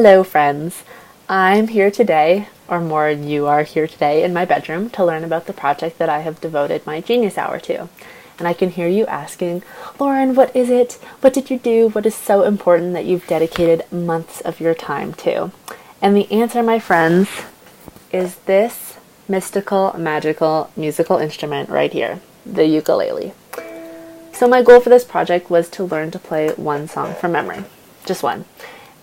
Hello, friends. I'm here today, or more, you are here today in my bedroom to learn about the project that I have devoted my Genius Hour to. And I can hear you asking, Lauren, what is it? What did you do? What is so important that you've dedicated months of your time to? And the answer, my friends, is this mystical, magical, musical instrument right here, the ukulele. So my goal for this project was to learn to play one song from memory. Just one.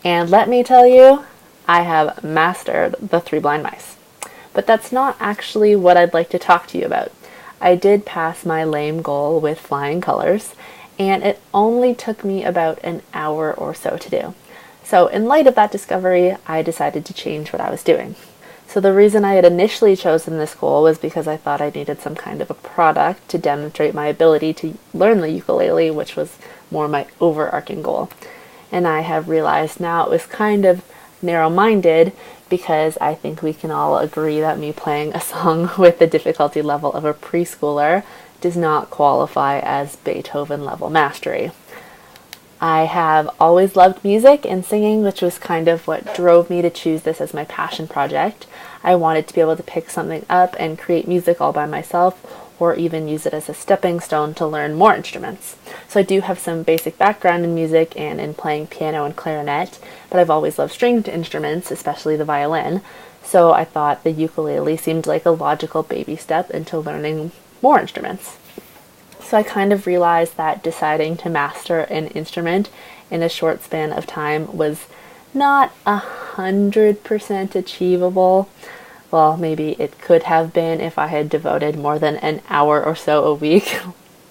And let me tell you, I have mastered the Three Blind Mice. But that's not actually what I'd like to talk to you about. I did pass my lame goal with flying colors, and it only took me about an hour or so to do. So in light of that discovery, I decided to change what I was doing. So the reason I had initially chosen this goal was because I thought I needed some kind of a product to demonstrate my ability to learn the ukulele, which was more my overarching goal. And I have realized now it was kind of narrow-minded because I think we can all agree that me playing a song with the difficulty level of a preschooler does not qualify as Beethoven level mastery. I have always loved music and singing, which was kind of what drove me to choose this as my passion project. I wanted to be able to pick something up and create music all by myself, or even use it as a stepping stone to learn more instruments. So I do have some basic background in music and in playing piano and clarinet, but I've always loved stringed instruments, especially the violin. So I thought the ukulele seemed like a logical baby step into learning more instruments. So I kind of realized that deciding to master an instrument in a short span of time was not 100% achievable. Well, maybe it could have been if I had devoted more than an hour or so a week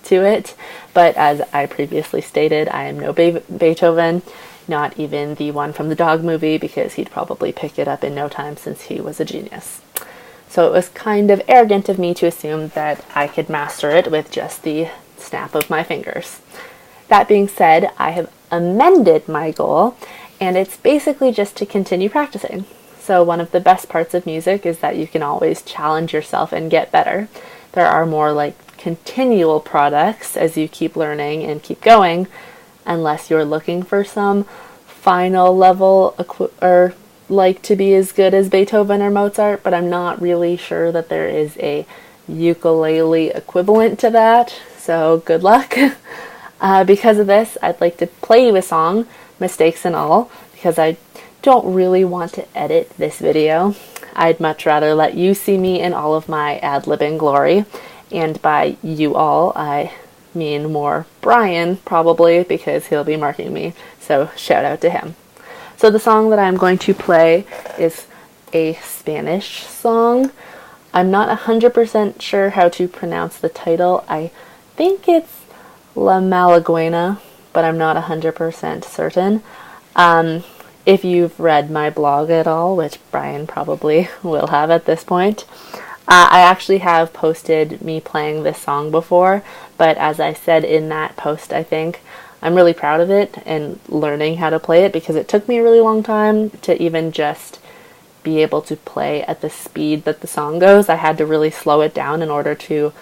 to it. But as I previously stated, I am no Beethoven, not even the one from the dog movie, because he'd probably pick it up in no time since he was a genius. So it was kind of arrogant of me to assume that I could master it with just the snap of my fingers. That being said, I have amended my goal, and it's basically just to continue practicing. So one of the best parts of music is that you can always challenge yourself and get better. There are more like continual products as you keep learning and keep going, unless you're looking for some final level or like to be as good as Beethoven or Mozart, but I'm not really sure that there is a ukulele equivalent to that, so good luck. Because of this, I'd like to play you a song, mistakes and all, because I don't really want to edit this video. I'd much rather let you see me in all of my ad-libbing glory, and by you all, I mean more Brian, probably, because he'll be marking me, so shout out to him. So the song that I'm going to play is a Spanish song. I'm not 100% sure how to pronounce the title. I think it's La Malaguena, but I'm not 100% certain. If you've read my blog at all, which Brian probably will have at this point, I actually have posted me playing this song before, but as I said in that post, I think, I'm really proud of it and learning how to play it because it took me a really long time to even just be able to play at the speed that the song goes. I had to really slow it down in order to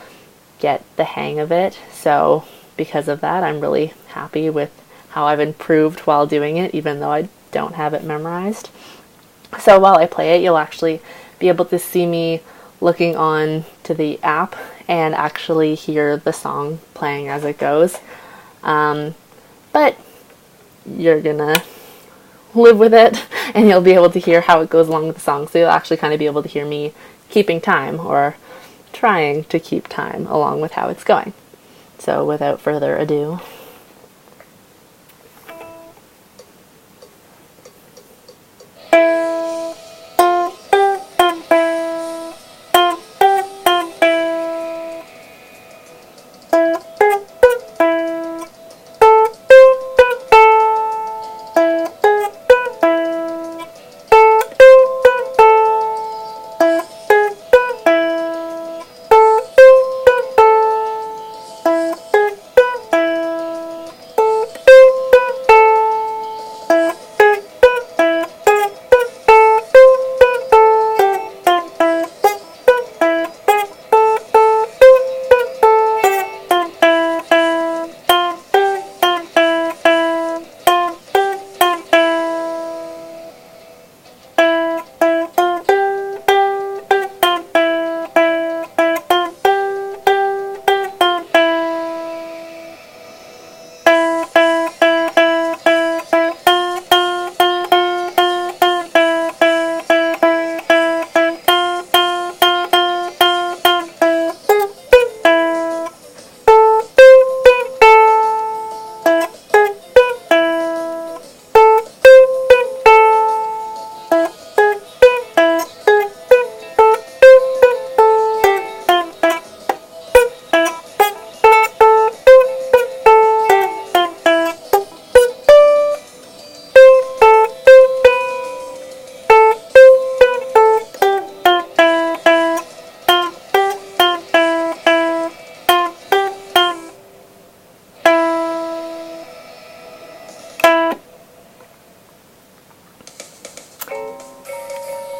get the hang of it. So because of that, I'm really happy with how I've improved while doing it, even though I don't have it memorized. So while I play it, you'll actually be able to see me looking on to the app and actually hear the song playing as it goes. But you're gonna live with it and you'll be able to hear how it goes along with the song. So you'll actually kind of be able to hear me keeping time or trying to keep time along with how it's going. So without further ado,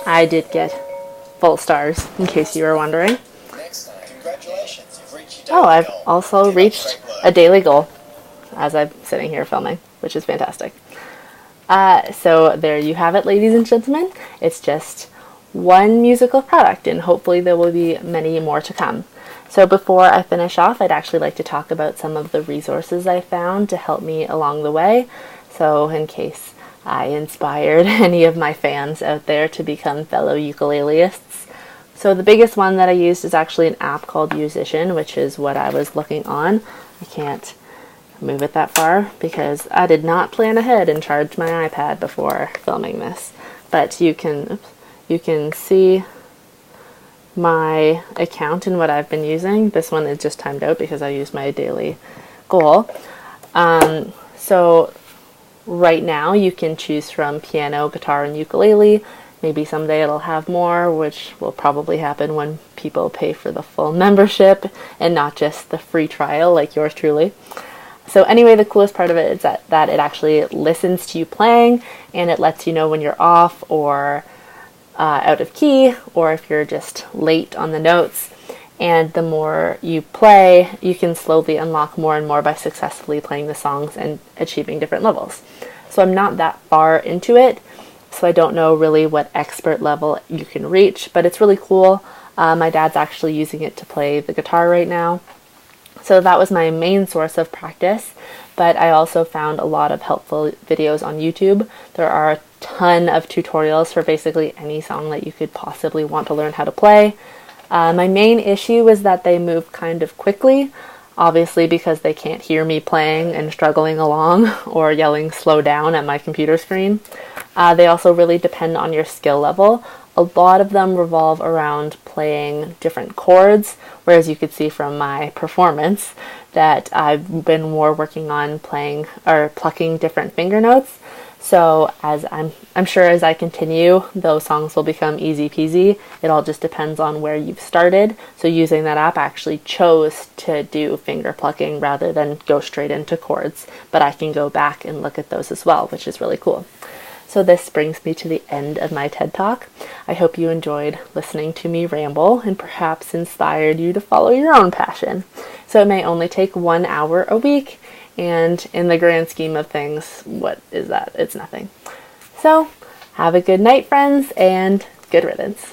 I did get full stars, in case you were wondering. Congratulations, you've reached your Oh, daily I've goal. also Keep up reached the great a work. daily goal as I'm sitting here filming, which is fantastic. So there you have it, ladies and gentlemen. It's just one musical product, and hopefully there will be many more to come. So before I finish off, I'd actually like to talk about some of the resources I found to help me along the way. So in case I inspired any of my fans out there to become fellow ukuleleists. So the biggest one that I used is actually an app called Musician, which is what I was looking on. I can't move it that far because I did not plan ahead and charge my iPad before filming this. But you can see my account and what I've been using. This one is just timed out because I used my daily goal. So right now you can choose from piano, guitar, and ukulele. Maybe someday it'll have more, which will probably happen when people pay for the full membership and not just the free trial like yours truly. So anyway, the coolest part of it is that it actually listens to you playing, and it lets you know when you're off or out of key, or if you're just late on the notes. And the more you play, you can slowly unlock more and more by successfully playing the songs and achieving different levels. So I'm not that far into it, so I don't know really what expert level you can reach, but it's really cool. My dad's actually using it to play the guitar right now. So that was my main source of practice, but I also found a lot of helpful videos on YouTube. There are a ton of tutorials for basically any song that you could possibly want to learn how to play. My main issue is that they move kind of quickly, obviously because they can't hear me playing and struggling along or yelling slow down at my computer screen. They also really depend on your skill level. A lot of them revolve around playing different chords, whereas you could see from my performance that I've been more working on playing or plucking different finger notes. So as I'm sure as I continue, those songs will become easy peasy. It all just depends on where you've started. So using that app, I actually chose to do finger plucking rather than go straight into chords. But I can go back and look at those as well, which is really cool. So this brings me to the end of my TED Talk. I hope you enjoyed listening to me ramble and perhaps inspired you to follow your own passion. So it may only take 1 hour a week, and in the grand scheme of things, what is that? It's nothing. So have a good night, friends, and good riddance.